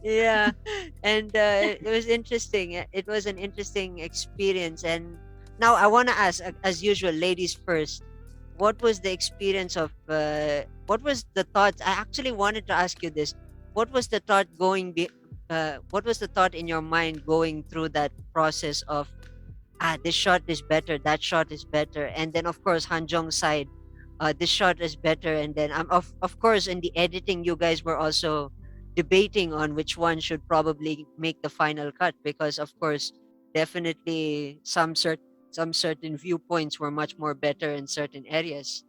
B: Yeah, and it was interesting. It was an interesting experience. And now I want to ask, as usual, ladies first. What was the experience of? What was the thought? I actually wanted to ask you this. What was the thought what was the thought in your mind going through that process of this shot is better, that shot is better, and then of course Hanjong's side, this shot is better, and then of course in the editing you guys were also debating on which one should probably make the final cut, because of course definitely some certain viewpoints were much more better in certain areas.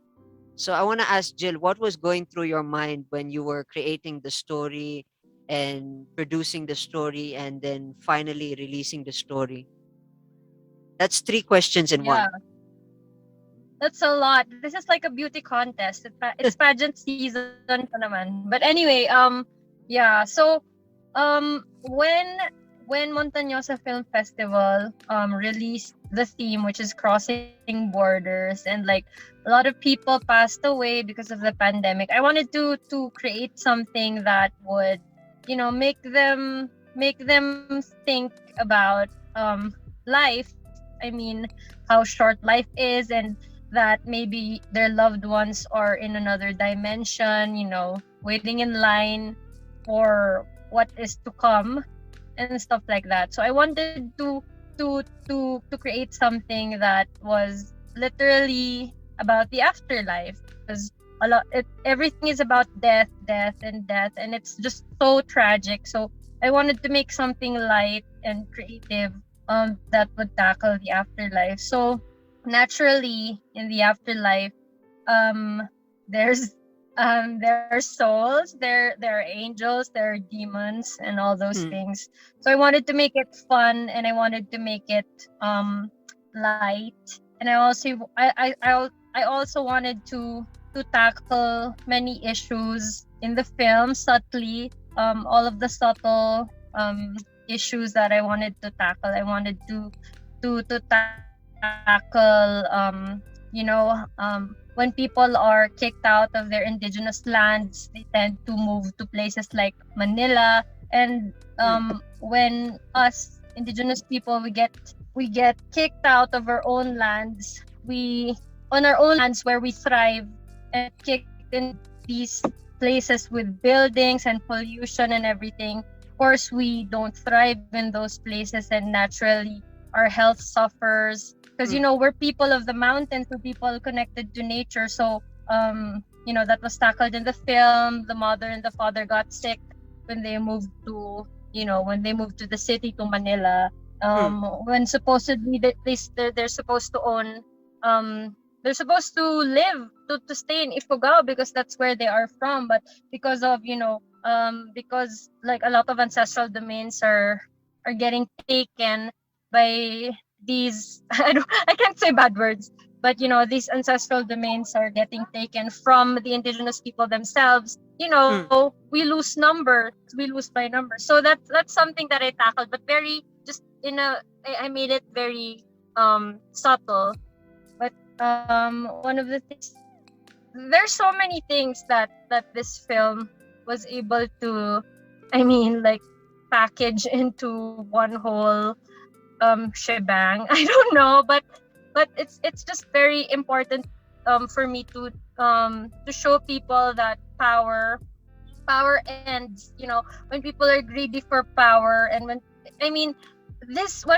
B: So I want to ask Jill, what was going through your mind when you were creating the story and producing the story and then finally releasing the story? That's three questions in
C: Yeah,
B: one.
C: that's a lot. This is like a beauty contest. It's pageant season pa naman. But anyway, yeah. So, when Montañosa Film Festival released the theme, which is crossing borders, and like a lot of people passed away because of the pandemic, I wanted to create something that would make them think about life. I mean, how short life is, and that maybe their loved ones are in another dimension, waiting in line for what is to come and stuff like that. So I wanted to create something that was literally about the afterlife, because everything is about death, and it's just so tragic. So I wanted to make something light and creative that would tackle the afterlife. So naturally, in the afterlife, um there's there are souls, there are angels, there are demons, and all those things. So I wanted to make it fun, and I wanted to make it light, and I also wanted to tackle many issues in the film subtly, all of the subtle issues that I wanted to tackle. I wanted to tackle when people are kicked out of their indigenous lands, they tend to move to places like Manila. And when us indigenous people, we get kicked out of our own lands, we on our own lands where we thrive, and kicked in these places with buildings and pollution and everything. Of course, we don't thrive in those places, and naturally our health suffers, because we're people of the mountains, we're people connected to nature. So that was tackled in the film. The mother and the father got sick when they moved to the city, to Manila, when supposedly they're supposed to own, they're supposed to live to stay in Ifugao, because that's where they are from. But because of because like a lot of ancestral domains are getting taken by these I can't say bad words, but these ancestral domains are getting taken from the indigenous people themselves. We lose numbers, we lose by numbers. So that's something that I tackled, but very just I made it very subtle. But one of the things, there's so many things that this film was able to, like, package into one whole shebang. I don't know, but it's just very important for me to show people that power ends, when people are greedy for power. And when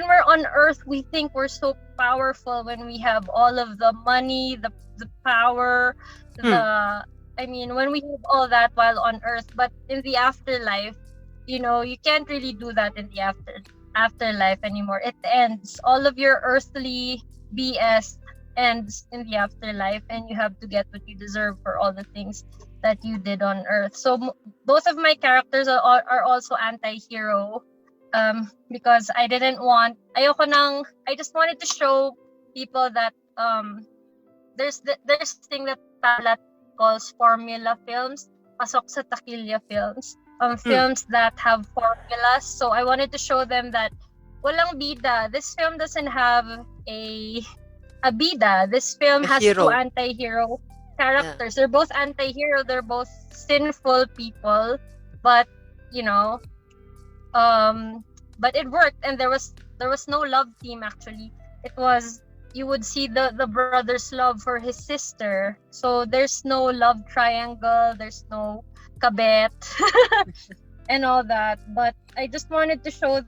C: we're on earth, we think we're so powerful when we have all of the money, the power, when we have all that while on earth. But in the afterlife, you can't really do that in the afterlife anymore. It ends. All of your earthly BS ends in the afterlife, and you have to get what you deserve for all the things that you did on earth. So both of my characters are also anti-hero, because I just wanted to show people that there's this thing that Tablat calls formula films, pasok sa takilya films, films that have formulas. So I wanted to show them that walang bida. This film doesn't have a bida. This film has
B: hero.
C: two anti-hero characters. They're both anti-hero. They're both sinful people, but but it worked, and there was no love theme. Actually, it was, you would see the brother's love for his sister. So there's no love triangle, there's no kabet and all that. But I just wanted to show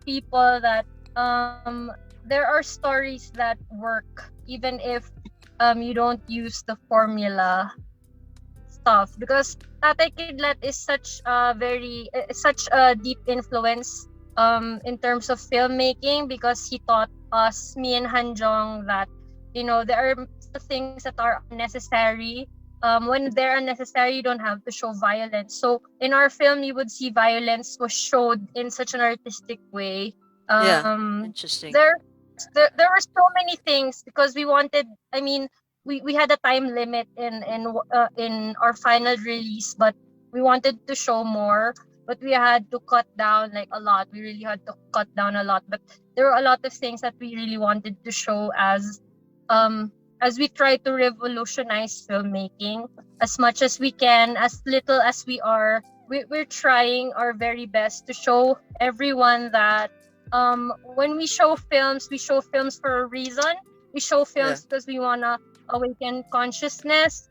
C: people that there are stories that work, even if you don't use the formula stuff. Because Tatay Kidlat is such a deep influence in terms of filmmaking, because he taught us, me and Hanjong, that there are things that are unnecessary. When they're unnecessary, you don't have to show violence. So in our film, you would see violence was showed in such an artistic way.
B: Interesting.
C: There were so many things, because we wanted, we had a time limit in our final release, but we wanted to show more, but we had to cut down a lot. We really had to cut down a lot, but there were a lot of things that we really wanted to show as we try to revolutionize filmmaking as much as we can, as little as we are. we're trying our very best to show everyone that when we show films for a reason. We show
B: Yeah.
C: films because we wanna awaken consciousness.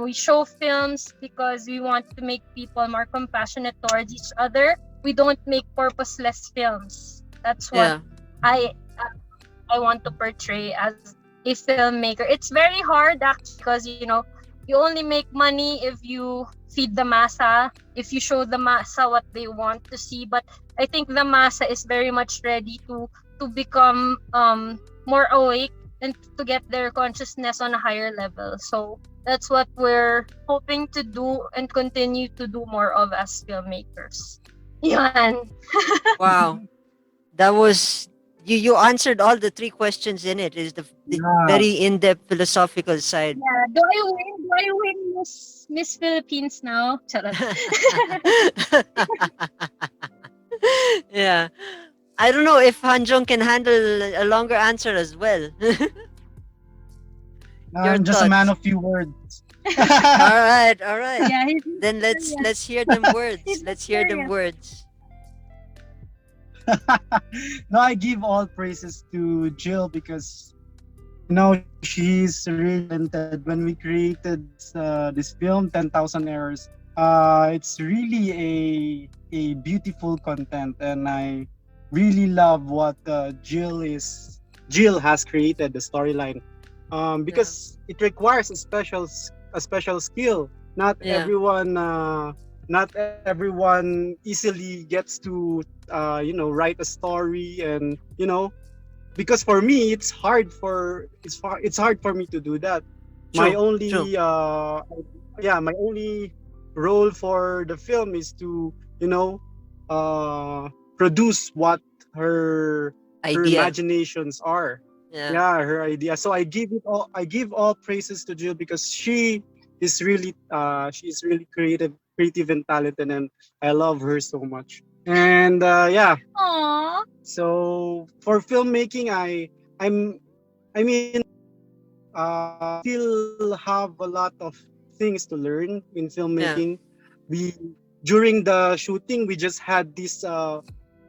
C: We show films because we want to make people more compassionate towards each other. We don't make purposeless films. That's what
B: Yeah.
C: I I want to portray as a filmmaker. It's very hard actually because you only make money if you feed the massa, if you show the massa what they want to see. But I think the massa is very much ready to become more awake and to get their consciousness on a higher level. So that's what we're hoping to do and continue to do more of as filmmakers. Yan.
B: Wow. That was you answered all the three questions in it. Is the
D: Yeah.
B: very in-depth philosophical side.
C: Yeah. Do I win Miss Philippines now? Charot.
B: Yeah. I don't know if Hanjong can handle a longer answer as well. Your
D: I'm just a man
B: thoughts.
D: of few words.
B: All right, all right.
C: Yeah,
B: Then let's hear them words.
C: He's
B: Let's hear them
C: mysterious.
B: words.
D: No, I give all praises to Jill because she's really talented. When we created this film, 10,000 Errors, it's really a beautiful content, and I really love what Jill has created the storyline. Because it requires a special skill. Not
B: Yeah.
D: everyone easily gets to write a story, and because for me it's hard for me to do that. My
B: True.
D: only
B: True.
D: my only role for the film is to produce what her
B: Idea.
D: imaginations are.
B: Yeah.
D: Yeah, her idea. So I give all praises to Jill because she's really creative and talented, and I love her so much. And
C: Aww.
D: so for filmmaking, I'm I mean still have a lot of things to learn in
B: Yeah.
D: filmmaking. We During the shooting, we just had this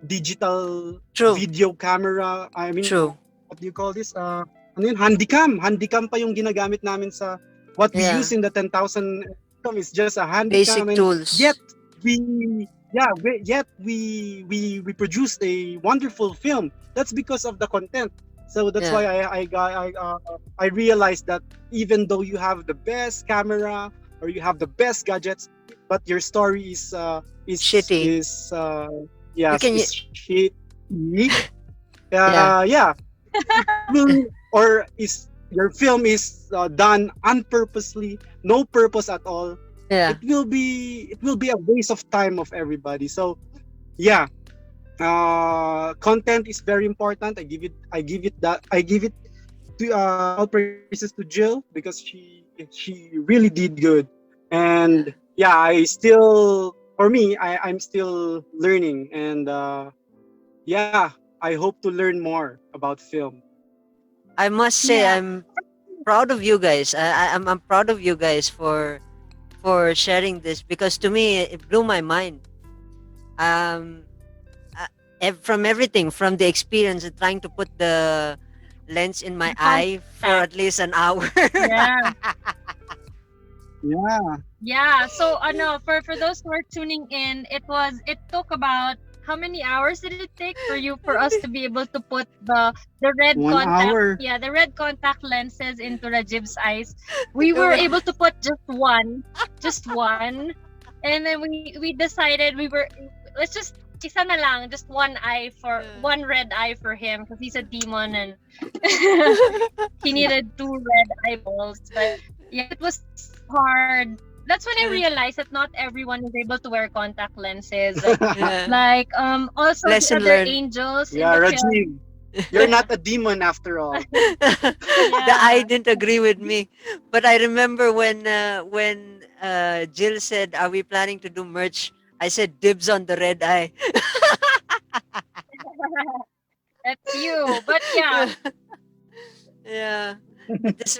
D: digital
B: True.
D: video camera. I mean,
B: True.
D: what do you call this? Ano yun? Handicam pa yung ginagamit namin sa what we
B: Yeah.
D: use in the 10,000 film is just a
B: Basic
D: handicam, and
B: tools.
D: yet we produced a wonderful film. That's because of the content. So that's
B: Yeah.
D: why I realized that even though you have the best camera or you have the best gadgets, but your story is
B: Shitty. You can
D: shitty.
B: Yeah.
D: Yeah, or is your film is done unpurposely, no purpose at all,
B: Yeah.
D: it will be a waste of time of everybody. So yeah, content is very important. I give it to all praises to Jill because she really did good. And yeah, I'm still learning, and yeah, I hope to learn more about film.
B: I must say
C: Yeah.
B: I'm proud of you guys. I'm proud of you guys for sharing this, because to me it blew my mind. Um, from everything, from the experience of trying to put the lens in my eye for at least an hour.
C: Yeah.
D: Yeah.
C: Yeah. So for those who are tuning in, it took about how many hours did it take for us to be able to put the red
D: 1
C: contact
D: hour.
C: the red contact lenses into Rajiv's eyes? We were able to put just one, and then we decided let's just isa na lang, just one red eye for him because he's a demon and he needed two red eyeballs. But yeah, it was hard. That's when I realized that not everyone is able to wear contact lenses.
B: Yeah.
C: Also
B: Lesson
C: the other
B: learned.
C: angels
D: Yeah,
C: in the film.
D: Rajiv, you're not a demon after all.
B: The eye didn't agree with me, but I remember when Jill said, "Are we planning to do merch?" I said, "Dibs on the red eye."
C: That's you. But yeah,
B: Yeah. This,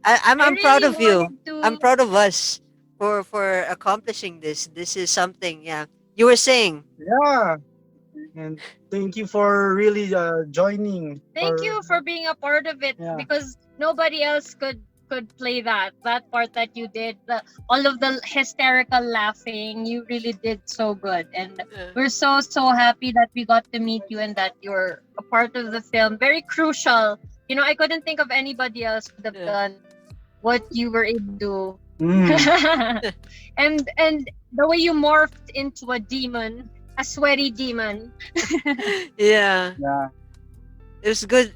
B: I'm
C: I
B: proud
C: really
B: of you.
C: wanted to.
B: I'm proud of us for accomplishing this. This is something. Yeah, you were saying.
D: Yeah, and thank you for really joining.
C: Thank you for being a part of it,
D: Yeah.
C: because nobody else could play that part that you did. All of the hysterical laughing, you really did so good, and we're so happy that we got to meet you and that you're a part of the film. Very crucial. I couldn't think of anybody else could have
B: Yeah.
C: done what you were able to do.
D: Mm.
C: And the way you morphed into a demon, a sweaty demon.
B: Yeah.
D: Yeah.
B: It was good.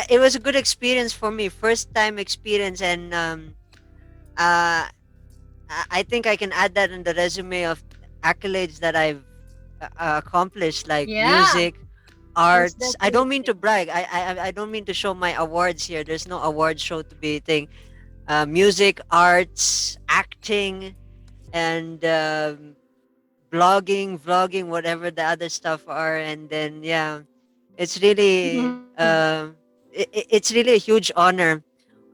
B: It was a good experience for me. First time experience, and uh, I think I can add that in the resume of accolades that I've accomplished, like
C: Yeah,
B: music,
C: most
B: arts. I don't mean to
C: definitely.
B: brag. I don't mean to show my awards here. There's no award show to be thing. Music, arts, acting, and blogging, vlogging, whatever the other stuff are, and then yeah, it's really it's really a huge honor.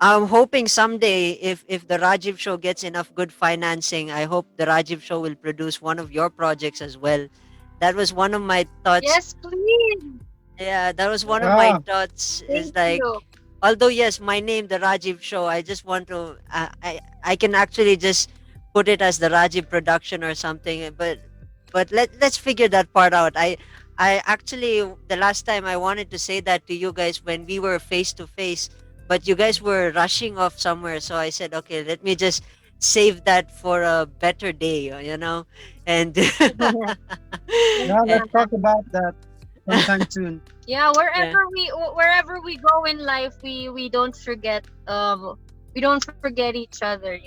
B: I'm hoping someday, if the Rajiv Show gets enough good financing, I hope the Rajiv Show will produce one of your projects as well. That was one of my thoughts.
C: Yes, please.
B: Yeah, that was one of my
D: Yeah.
B: thoughts. Is
C: Thank
B: like,
C: you.
B: although yes, my name, the Rajiv Show, I just want to, I can actually just put it as the Rajiv production or something. But let's figure that part out. I actually, the last time I wanted to say that to you guys when we were face to face, but you guys were rushing off somewhere, so I said, okay, let me just save that for a better day. And
D: Yeah,
B: and
D: let's talk about that sometime soon.
C: Yeah,
B: yeah,
C: wherever we go in life, we don't forget each other.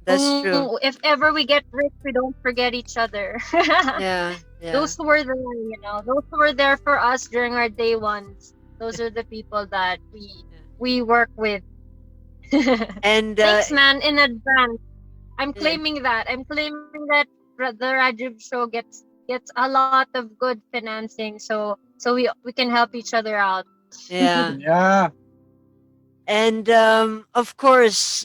B: that's true.
C: If ever we get rich, we don't forget each other.
B: Yeah,
C: Those
B: yeah.
C: who were there, those who were there for us during our day ones. Those are the people that we work with.
B: And
C: Thanks, man, in advance. I'm
B: yeah,
C: claiming that. I'm claiming that the Rajiv show gets a lot of good financing, so we can help each other out.
B: yeah.
D: Yeah.
B: And of course,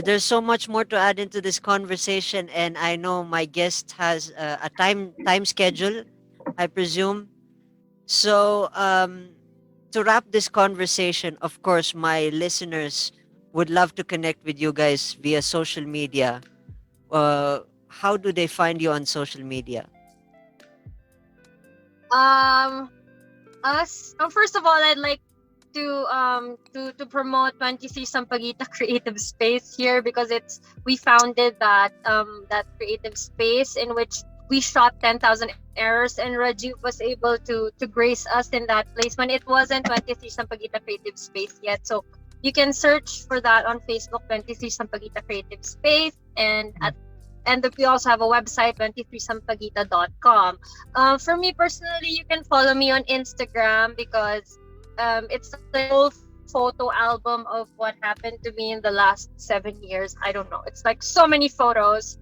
B: there's so much more to add into this conversation, and I know my guest has a time schedule, I presume. So, to wrap this conversation, of course, my listeners would love to connect with you guys via social media. How do they find you on social media?
C: Um, us. First of all, I'd like to promote 23 Sampaguita Creative Space here, because we founded that creative space in which we shot 10,000 errors, and Rajiv was able to grace us in that place when it wasn't 23 Sampaguita Creative Space yet. So you can search for that on Facebook, 23 Sampaguita Creative Space, and we also have a website, 23sampaguita.com. For me personally, you can follow me on Instagram, because it's like a whole photo album of what happened to me in the last 7 years. I don't know. It's like so many photos,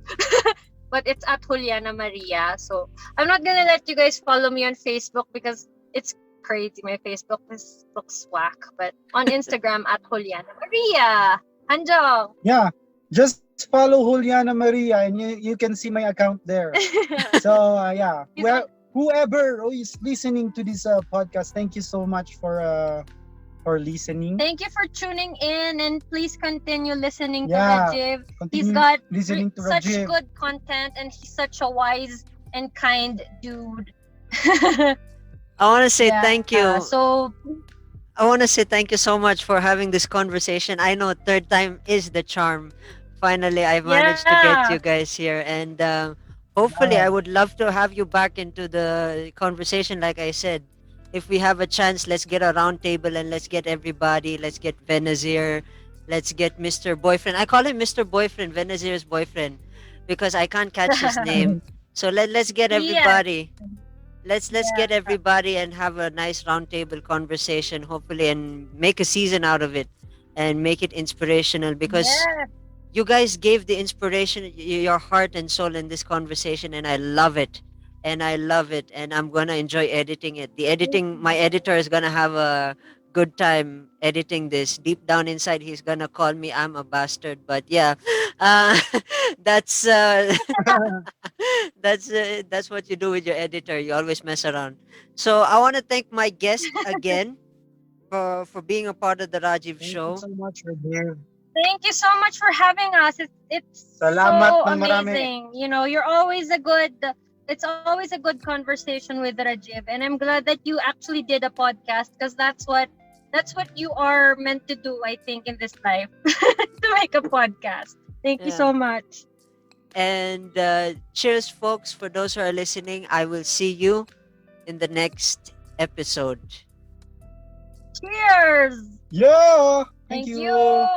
C: but it's at Juliana Maria. So I'm not gonna let you guys follow me on Facebook because it's crazy. My Facebook looks whack. But on Instagram at Juliana Maria. Hanjong.
D: Yeah. Just follow Juliana Maria and you can see my account there. So yeah,
C: You
D: well,
C: don't-
D: whoever who is listening to this podcast, thank you so much for listening.
C: Thank you for tuning in, and please continue listening to
D: Yeah,
C: Rajiv. He's
D: continue
C: got
D: listening to
C: such
D: Rajiv.
C: good content, and he's such a wise and kind dude.
B: I want to say
C: Yeah.
B: thank you.
C: So
B: I want to say thank you so much for having this conversation. I know third time is the charm. Finally, I've managed to get
C: yeah,
B: you guys here, and hopefully,
D: Yeah.
B: I would love to have you back into the conversation. Like I said, if we have a chance, let's get a round table and let's get everybody. Let's get Benazir. Let's get Mr. Boyfriend. I call him Mr. Boyfriend, Benazir's boyfriend, because I can't catch his name. So let's get
C: yeah,
B: everybody. Let's
C: yeah,
B: get everybody and have a nice roundtable conversation, hopefully, and make a season out of it, and make it inspirational, because
C: yeah.
B: you guys gave the inspiration, your heart and soul in this conversation, and I love it, and I'm gonna enjoy editing it. The editing, my editor is gonna have a good time editing this. Deep down inside, he's gonna call me I'm a bastard. But yeah, uh, that's that's what you do with your editor. You always mess around. So I want to thank my guest again for being a part of the Rajiv
F: Thank you
B: show.
F: so much, Rajiv.
C: Thank you so much for having us. It's
F: Salamat
C: so
F: ng marami.
C: amazing. You know, you're always a good. It's always a good conversation with Rajiv, and I'm glad that you actually did a podcast because that's what you are meant to do. I think in this life to make a podcast. Thank you
B: Yeah.
C: so much.
B: And cheers, folks. For those who are listening, I will see you in the next episode.
C: Cheers.
F: Yeah!
C: Thank
F: Thank you.
C: you.